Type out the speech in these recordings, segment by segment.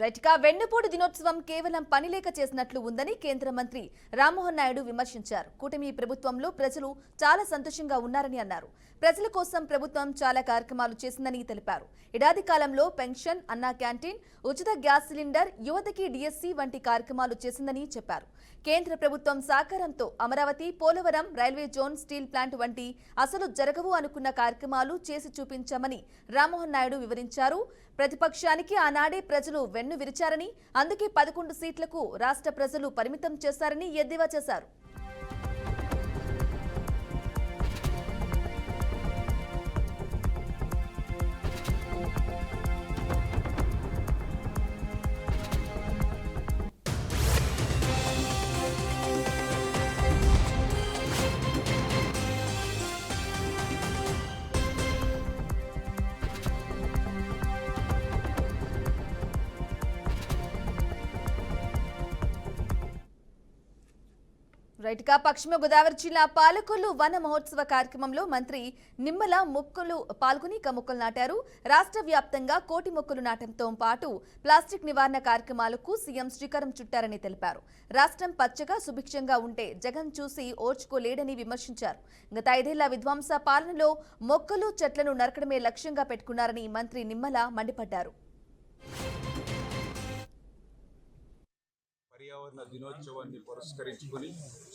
రైట్గా వెన్నుపోటు దినోత్సవం కేవలం పనిలేక చేసినట్లు ఉందని కేంద్ర మంత్రి రామ్మోహన్ నాయుడు విమర్శించారు. కూటమి ప్రభుత్వంలో ప్రజలు చాలా సంతోషంగా ఉన్నారని అన్నారు. ప్రజల కోసం ప్రభుత్వం చాలా కార్యక్రమాలు చేసిందని తెలిపారు. ఏడాది కాలంలో పెన్షన్, అన్నా క్యాంటీన్, ఉచిత గ్యాస్ సిలిండర్, యువతకి డిఎస్సి వంటి కార్యక్రమాలు చేసిందని చెప్పారు. కేంద్ర ప్రభుత్వం సహకారంతో Amaravati, Polavaram, railway zone, steel plant వంటి అసలు జరగవు అనుకున్న కార్యక్రమాలు చేసి చూపించామని రామ్మోహన్ నాయుడు వివరించారు. ప్రతిపక్షానికి ఆనాడే ప్రజలు వెన్ను విరిచారని, అందుకే 11 సీట్లకు రాష్ట్ర ప్రజలు పరిమితం చేశారని ఎద్దేవా చేశారు. రైట్గా పశ్చిమ గోదావరి జిల్లా పాలకొల్లు వన మహోత్సవ కార్యక్రమంలో మంత్రి నిమ్మల మొక్కలు పాల్గొని మొక్కలు నాటారు. రాష్ట్ర వ్యాప్తంగా 1 కోటి మొక్కలు నాటంతో పాటు ప్లాస్టిక్ నివారణ కార్యక్రమాలకు సీఎం శ్రీకారం చుట్టారని తెలిపారు. రాష్ట్రం పచ్చగా సుభిక్షంగా ఉంటే జగన్ చూసి ఓర్చుకోలేడని విమర్శించారు. గత 5 ఏళ్ల విధ్వంస పాలనలో మొక్కలు, చెట్లను నరకడమే లక్ష్యంగా పెట్టుకున్నారని మంత్రి నిమ్మల మండిపడ్డారు. పర్యావరణ దినోత్సవాన్ని పురస్కరించుకుని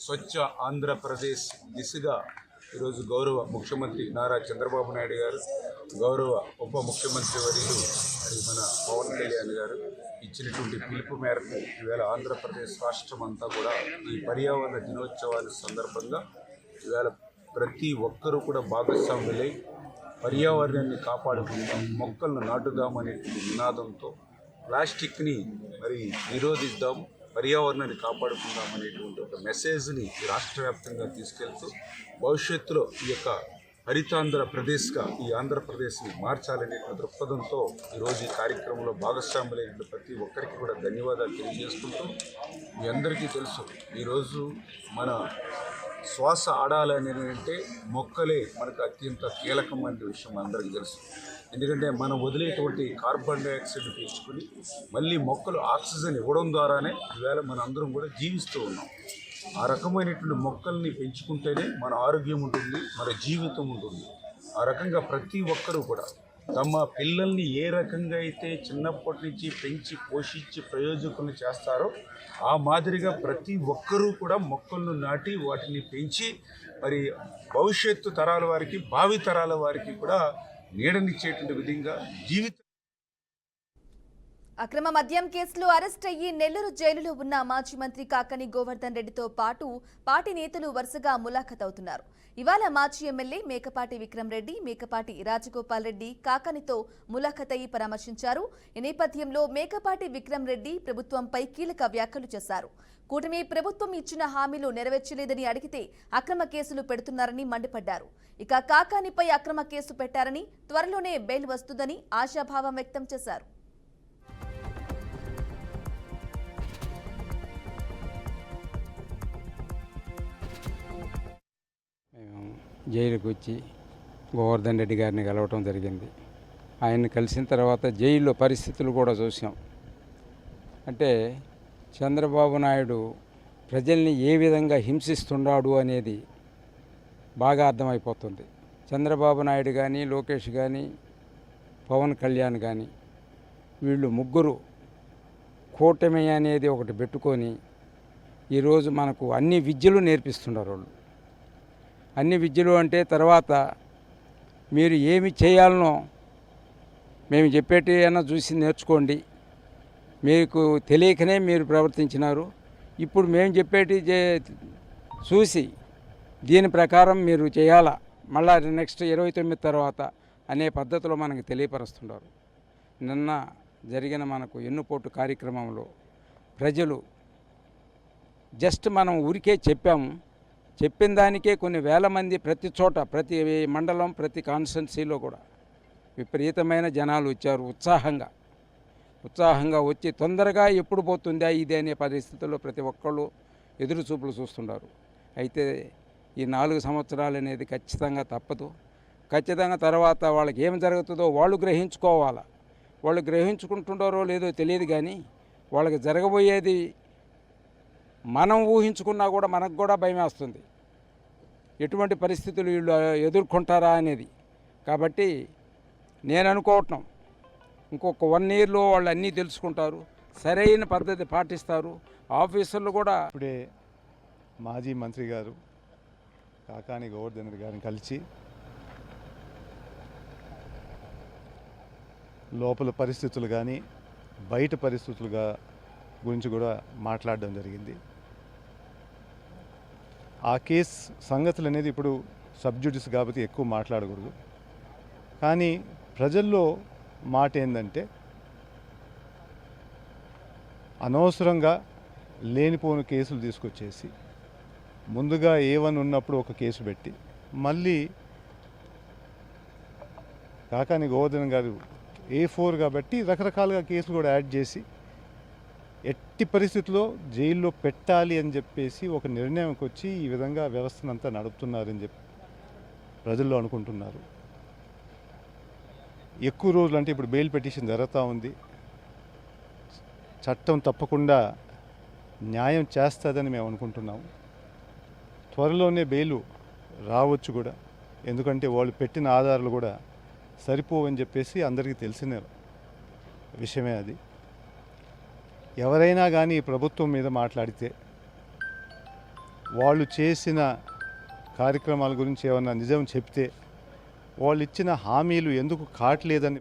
స్వచ్ఛ ఆంధ్రప్రదేశ్ దిశగా ఈరోజు గౌరవ ముఖ్యమంత్రి నారా చంద్రబాబు నాయుడు గారు, గౌరవ ఉప ముఖ్యమంత్రి వర్యులు మన పవన్ కళ్యాణ్ గారు ఇచ్చినటువంటి పిలుపు మేరకు ఈవేళ ఆంధ్రప్రదేశ్ రాష్ట్రం అంతా కూడా ఈ పర్యావరణ దినోత్సవాల సందర్భంగా ఈవేళ ప్రతి ఒక్కరూ కూడా భాగస్వాములై పర్యావరణాన్ని కాపాడుకుందాం, మొక్కలను నాటుదామనేటువంటి నినాదంతో ప్లాస్టిక్ని నిరోధిద్దాం, పర్యావరణాన్ని కాపాడుకుందాం అనేటువంటి ఒక మెసేజ్ని రాష్ట్ర వ్యాప్తంగా తీసుకెళ్తూ భవిష్యత్తులో ఈ యొక్క హరితాంధ్రప్రదేశ్గా ఈ ఆంధ్రప్రదేశ్ని మార్చాలనేటువంటి దృక్పథంతో ఈరోజు ఈ కార్యక్రమంలో భాగస్వాములైన ప్రతి ఒక్కరికి కూడా ధన్యవాదాలు తెలియజేసుకుంటూ, మీ అందరికీ తెలుసు ఈరోజు మన శ్వాస ఆడాలనేది అంటే మొక్కలే మనకు అత్యంత కీలకమైన విషయం అందరికీ తెలుసు. ఎందుకంటే మనం వదిలేటువంటి కార్బన్ డైఆక్సైడ్ పీల్చుకుని మళ్ళీ మొక్కలు ఆక్సిజన్ ఇవ్వడం ద్వారానే ఈవేళ మన అందరం కూడా జీవిస్తూ ఉన్నాం. ఆ రకమైనటువంటి మొక్కల్ని పెంచుకుంటేనే మన ఆరోగ్యం ఉంటుంది, మన జీవితం ఉంటుంది. ఆ రకంగా ప్రతి ఒక్కరూ కూడా తమ పిల్లల్ని ఏ రకంగా అయితే చిన్నప్పటి నుంచి పెంచి పోషించి ప్రయోజకులను చేస్తారో ఆ మాదిరిగా ప్రతి ఒక్కరూ కూడా మొక్కలను నాటి వాటిని పెంచి భవిష్యత్తు తరాల వారికి, భావి తరాల వారికి కూడా నీడనిచ్చేటువంటి విధంగా జీవితం. అక్రమ మద్యం కేసులో అరెస్ట్ అయ్యి నెల్లూరు జైలులో ఉన్న మాజీ మంత్రి కాకాని గోవర్ధన్ రెడ్డితో పాటు పార్టీ నేతలు వరుసగా ములాఖత్ అవుతున్నారు. ఇవాళ మాజీ ఎమ్మెల్యే మేకపాటి విక్రమ్ రెడ్డి, మేకపాటి రాజగోపాల్ రెడ్డి కాకానితో ములాఖత్ అయ్యి పరామర్శించారు. ఈ నేపథ్యంలో మేకపాటి విక్రమ్ రెడ్డి ప్రభుత్వంపై కీలక వ్యాఖ్యలు చేశారు. కూటమి ప్రభుత్వం ఇచ్చిన హామీలు నెరవేర్చలేదని అడిగితే అక్రమ కేసులు పెడుతున్నారని మండిపడ్డారు. ఇక కాకానిపై అక్రమ కేసు పెట్టారని, త్వరలోనే బెయిల్ వస్తుందని ఆశాభావం వ్యక్తం చేశారు. జైలుకు వచ్చి గోవర్ధన్ రెడ్డి గారిని కలవటం జరిగింది. ఆయన్ని కలిసిన తర్వాత జైల్లో పరిస్థితులు కూడా చూసాం. అంటే చంద్రబాబు నాయుడు ప్రజల్ని ఏ విధంగా హింసిస్తున్నాడు అనేది బాగా అర్థమైపోతుంది. చంద్రబాబు నాయుడు కానీ, లోకేష్ కానీ, పవన్ కళ్యాణ్ కానీ వీళ్ళు ముగ్గురు కూటమి అనేది ఒకటి పెట్టుకొని ఈరోజు మనకు అన్ని విద్యలు నేర్పిస్తున్నారు. వాళ్ళు అన్ని విద్యలు అంటే తర్వాత మీరు ఏమి చేయాలనో మేము చెప్పేటి అన్నా చూసి నేర్చుకోండి, మీకు తెలియకనే మీరు ప్రవర్తించినారు, ఇప్పుడు మేము చెప్పేటి చూసి దీని ప్రకారం మీరు చేయాలా, మళ్ళా నెక్స్ట్ 29 తర్వాత అనే పద్ధతిలో మనకు తెలియపరుస్తున్నారు. నిన్న జరిగిన మనకు ఎన్నుపోటు కార్యక్రమంలో ప్రజలు జస్ట్ మనం ఊరికే చెప్పాము, చెప్పిన దానికే కొన్ని వేల మంది ప్రతి చోట, ప్రతి మండలం, ప్రతి కాన్స్టిట్యున్సీలో కూడా విపరీతమైన జనాలు వచ్చారు. ఉత్సాహంగా వచ్చి తొందరగా ఎప్పుడు పోతుందా ఇది అనే పరిస్థితుల్లో ప్రతి ఒక్కళ్ళు ఎదురు చూపులు చూస్తున్నారు. అయితే ఈ 4 సంవత్సరాలు అనేది ఖచ్చితంగా తప్పదు. ఖచ్చితంగా తర్వాత వాళ్ళకి ఏం జరుగుతుందో వాళ్ళు గ్రహించుకోవాలా. వాళ్ళు గ్రహించుకుంటున్నారో లేదో తెలియదు, కానీ వాళ్ళకి జరగబోయేది మనం ఊహించుకున్నా కూడా మనకు కూడా భయం వేస్తుంది, ఎటువంటి పరిస్థితులు వీళ్ళు ఎదుర్కొంటారా అనేది. కాబట్టి నేను అనుకోవటం ఇంకొక 1 ఇయర్లో వాళ్ళు అన్నీ తెలుసుకుంటారు, సరైన పద్ధతి పాటిస్తారు. ఆఫీసర్లు కూడా ఇప్పుడే మాజీ మంత్రి గారు కాకాని గోవర్ధన్ రెడ్డి గారిని కలిసి లోపల పరిస్థితులు కానీ బయట పరిస్థితులుగా గురించి కూడా మాట్లాడడం జరిగింది. ఆ కేసు సంగతులు అనేది ఇప్పుడు సబ్జుడిస్ కాబట్టి ఎక్కువ మాట్లాడకూడదు, కానీ ప్రజల్లో మాట ఏంటంటే అనవసరంగా లేనిపోని కేసులు తీసుకొచ్చేసి ముందుగా A1 ఉన్నప్పుడు ఒక కేసు పెట్టి మళ్ళీ కాకాని గోవర్ధన్ గారు A4 కాబట్టి రకరకాలుగా కేసులు కూడా యాడ్ చేసి ఎట్టి పరిస్థితుల్లో జైల్లో పెట్టాలి అని చెప్పేసి ఒక నిర్ణయంకి వచ్చి ఈ విధంగా వ్యవస్థనంతా నడుపుతున్నారని చెప్పి ప్రజల్లో అనుకుంటున్నారు. ఎక్కువ రోజులు అంటే ఇప్పుడు బెయిల్ పిటిషన్ జరుగుతూ ఉంది, చట్టం తప్పకుండా న్యాయం చేస్తుందని మేము అనుకుంటున్నాము. త్వరలోనే బెయిలు రావచ్చు కూడా, ఎందుకంటే వాళ్ళు పెట్టిన ఆధారాలు కూడా సరిపోవని చెప్పేసి అందరికీ తెలిసిన విషయమే అది. ఎవరైనా కానీ ప్రభుత్వం మీద మాట్లాడితే వాళ్ళు చేసిన కార్యక్రమాల గురించి ఏమన్నా నిజం చెప్తే వాళ్ళు ఇచ్చిన హామీలు ఎందుకు కావట్లేదని.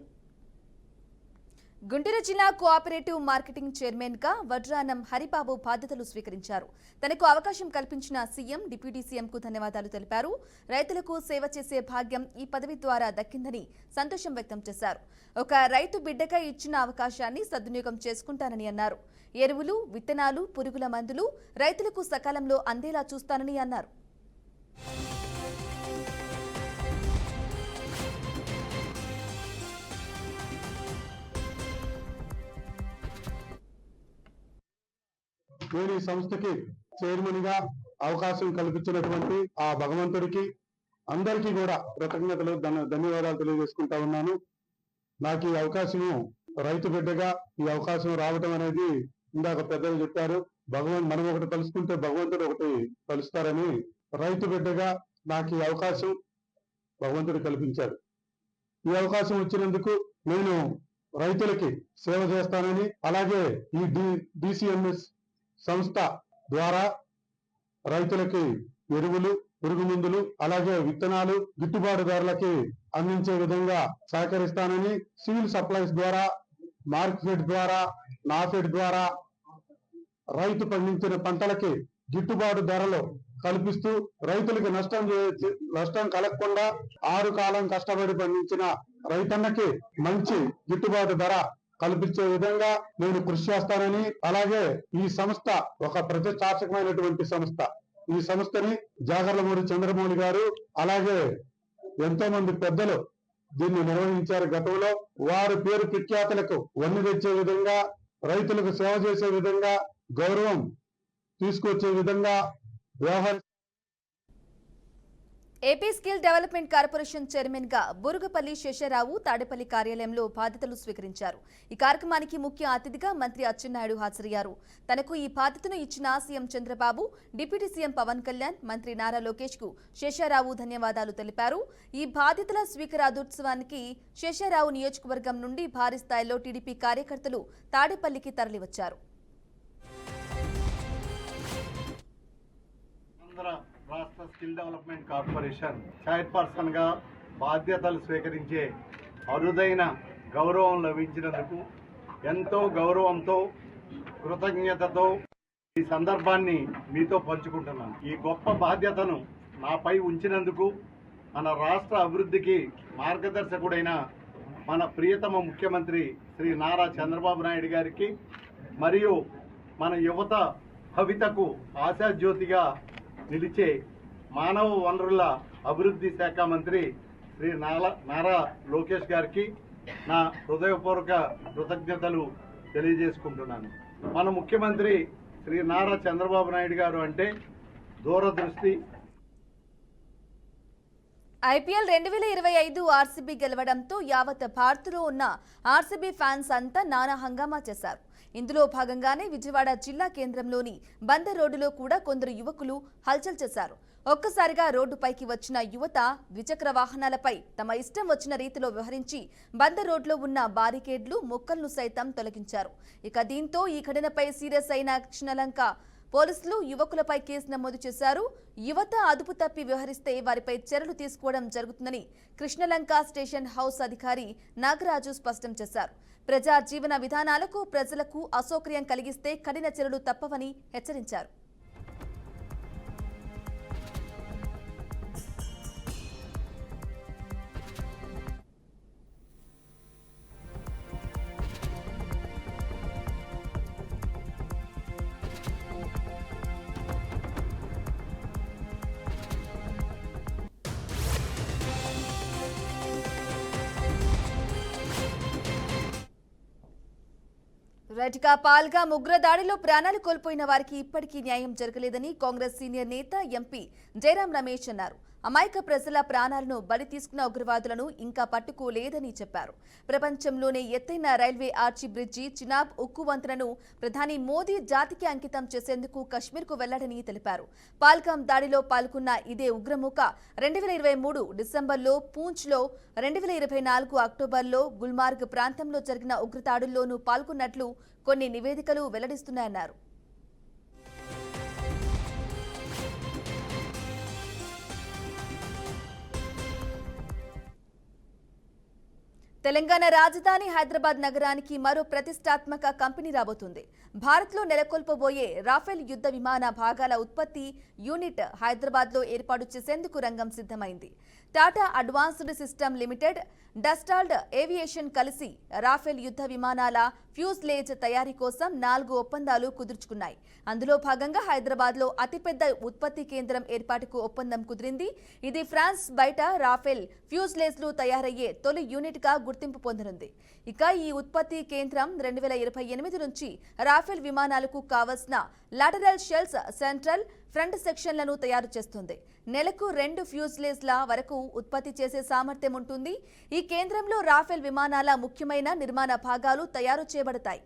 గుంటూరు జిల్లా కోఆపరేటివ్ మార్కెటింగ్ చైర్మన్గా వడ్రానం హరిబాబు బాధ్యతలు స్వీకరించారు. తనకు అవకాశం కల్పించిన సీఎం, డిప్యూటీ సీఎంకు ధన్యవాదాలు తెలిపారు. రైతులకు సేవ చేసే భాగ్యం ఈ పదవి ద్వారా దక్కిందని సంతోషం వ్యక్తం చేశారు. ఒక రైతు బిడ్డగా ఇచ్చిన అవకాశాన్ని సద్వినియోగం చేసుకుంటానని అన్నారు. ఎరువులు, విత్తనాలు, పురుగుల మందులు రైతులకు సకాలంలో అందేలా చూస్తానని అన్నారు. నేను ఈ సంస్థకి చైర్మన్ గా అవకాశం కల్పించినటువంటి ఆ భగవంతుడికి అందరికీ కూడా కృతజ్ఞతలు, ధన్యవాదాలు తెలియజేసుకుంటా ఉన్నాను. నాకు ఈ అవకాశము రైతు బిడ్డగా ఈ అవకాశం రావటం అనేది ఇందాక పెద్దలు చెప్పారు, మనం ఒకటి తలుసుకుంటే భగవంతుడు ఒకటి కలుస్తారని. రైతు బిడ్డగా నాకు ఈ అవకాశం భగవంతుడు కల్పించాడు. ఈ అవకాశం వచ్చినందుకు నేను రైతులకి సేవ చేస్తానని, అలాగే ఈ DCMS సంస్థ ద్వారా రైతులకి ఎరువులు, పురుగు మందులు, అలాగే విత్తనాలు గిట్టుబాటు ధరలకి అందించే విధంగా సహకరిస్తానని, సివిల్ సప్లైస్ ద్వారా, మార్కెట్ ద్వారా, నాఫెడ్ ద్వారా రైతు పండించిన పంటలకి గిట్టుబాటు ధరలు కల్పిస్తూ రైతులకి నష్టం కలగకుండా 6 కాలం కష్టపడి పండించిన రైతన్నకి మంచి గిట్టుబాటు ధర కల్పించే విధంగా నేను కృషి చేస్తానని, అలాగే ఈ సంస్థ ఒక ప్రతిష్టాత్మకమైనటువంటి సంస్థ. ఈ సంస్థని జాగర్లమూడి చంద్రమౌళి గారు అలాగే ఎంతో మంది పెద్దలు దీన్ని నిర్వహించారు గతంలో. వారి పేరు ప్రఖ్యాతులకు వన్నె తెచ్చే విధంగా, రైతులకు సేవ చేసే విధంగా, గౌరవం తీసుకొచ్చే విధంగా వ్యవహరి. AP skill development corporation chairman గా బురుగపల్లి శేషరావు తాడేపల్లి కార్యాలయంలో బాధ్యతలు స్వీకరించారు. ఈ కార్యక్రమానికి ముఖ్య అతిథిగా మంత్రి అచ్చెన్నాయుడు హాజరయ్యారు. తనకు ఈ బాధ్యతను ఇచ్చిన CM Chandrababu, deputy CM Pawan Kalyan, మంత్రి నారా లోకేష్ కు శేషరావు ధన్యవాదాలు తెలిపారు. ఈ బాధ్యతల స్వీకారోత్సవానికి శేషరావు నియోజకవర్గం నుండి భారీ స్థాయిలో టీడీపీ కార్యకర్తలు తాడేపల్లికి తరలివచ్చారు. రాష్ట్ర స్కిల్ డెవలప్మెంట్ కార్పొరేషన్ చైర్పర్సన్ గా బాధ్యతలు స్వీకరించే అరుదైన గౌరవం లభించినందుకు ఎంతో గౌరవంతో, కృతజ్ఞతతో ఈ సందర్భాన్ని మీతో పంచుకుంటున్నాను. ఈ గొప్ప బాధ్యతను నాపై ఉంచినందుకు మన రాష్ట్ర అభివృద్ధికి మార్గదర్శకుడైన మన ప్రియతమ ముఖ్యమంత్రి శ్రీ నారా చంద్రబాబు నాయుడు గారికి, మరియు మన యువత భవితకు ఆశాజ్యోతిగా నిలిచే మానవ వనరుల అభివృద్ధి శాఖ మంత్రి శ్రీ నారా లోకేష్ గారికి నా హృదయపూర్వక కృతజ్ఞతలు తెలియజేసుకుంటున్నాను. మన ముఖ్యమంత్రి శ్రీ నారా చంద్రబాబు నాయుడు గారు అంటే దూరదృష్టి, ఐపీఎల్ 2025 ఆర్సీబీ గెలవడంతో యావత్ భారత్లో ఉన్న ఆర్సీబీ ఫ్యాన్స్ అంతా నానా హంగామా చేశారు. ఇందులో భాగంగానే విజయవాడ జిల్లా కేంద్రంలోని బందర్ రోడ్డులో కూడా కొందరు యువకులు హల్చల్ చేశారు. ఒక్కసారిగా రోడ్డుపైకి వచ్చిన యువత ద్విచక్ర వాహనాలపై తమ ఇష్టం వచ్చిన రీతిలో వ్యవహరించి బందర్ రోడ్లో ఉన్న బారికేడ్లు మొక్కలను సైతం తొలగించారు. ఇక దీంతో ఈ ఘటనపై సీరియస్ అయిన కృష్ణలంక పోలీసులు యువకులపై కేసు నమోదు చేశారు. యువత అదుపు తప్పి వ్యవహరిస్తే వారిపై చర్యలు తీసుకోవడం జరుగుతుందని కృష్ణలంక స్టేషన్ హౌస్ అధికారి నాగరాజు స్పష్టం చేశారు. ప్రజా జీవన విధానాలకు ప్రజలకు అసౌకర్యం కలిగిస్తే కఠిన చర్యలు తప్పవని హెచ్చరించారు. రైట్గా పాల్గా ముగ్గుర దాడిలో ప్రాణాలు కోల్పోయిన వారికి ఇప్పటికీ న్యాయం జరగలేదని కాంగ్రెస్ సీనియర్ నేత ఎంపీ జయరాం రమేష్ అన్నారు. అమాయక ప్రజల ప్రాణాలను బలి తీసుకున్న ఉగ్రవాదులను ఇంకా పట్టుకోలేదని చెప్పారు. ప్రపంచంలోనే ఎత్తైన రైల్వే ఆర్చి బ్రిడ్జి చినాబ్ ఉక్కు వంతెనను ప్రధాని మోదీ జాతికి అంకితం చేసేందుకు కశ్మీర్కు వెళ్లాడని తెలిపారు. పాల్గాం దాడిలో పాల్గొన్న ఇదే ఉగ్రముఖ 2023 డిసెంబర్లో పూంచ్లో, 2024 అక్టోబర్లో గుల్మార్గ్ ప్రాంతంలో జరిగిన ఉగ్రదాడుల్లోనూ పాల్గొన్నట్లు కొన్ని నివేదికలు వెల్లడిస్తున్నాయన్నారు. తెలంగాణ రాజధాని హైదరాబాద్ నగరానికి మరో ప్రతిష్టాత్మక కంపెనీ రాబోతుంది. భారత్లో నెలకొల్పబోయే రాఫెల్ యుద్ధ విమాన భాగాల ఉత్పత్తి యూనిట్ హైదరాబాద్లో ఏర్పాటు చేసేందుకు రంగం సిద్ధమైంది. Tata advanced system limited, Dassault aviation కలిసి రాఫెల్ యుద్ధ విమానాల ఫ్యూజ్లేజ్ తయారీ కోసం 4 ఒప్పందాలు కుదుర్చుకున్నాయి. అందులో భాగంగా హైదరాబాద్లో అతిపెద్ద ఉత్పత్తి కేంద్రం ఏర్పాటుకు ఒప్పందం కుదిరింది. ఇది ఫ్రాన్స్ బయట రాఫెల్ ఫ్యూజ్లేజ్లు తయారయ్యే తొలి యూనిట్గా గుర్తింపు పొందనుంది. ఇక ఈ ఉత్పత్తి కేంద్రం 2028 నుంచి రాఫెల్ విమానాలకు కావలసిన లాటరల్ షెల్స్, సెంట్రల్, ఫ్రంట్ సెక్షన్లను తయారు చేస్తుంది. నెలకు 2 ఫ్యూజ్లేజ్ల వరకు ఉత్పత్తి చేసే సామర్థ్యం ఉంటుంది. ఈ కేంద్రంలో రాఫెల్ విమానాల ముఖ్యమైన నిర్మాణ భాగాలు తయారు చేయబడతాయి.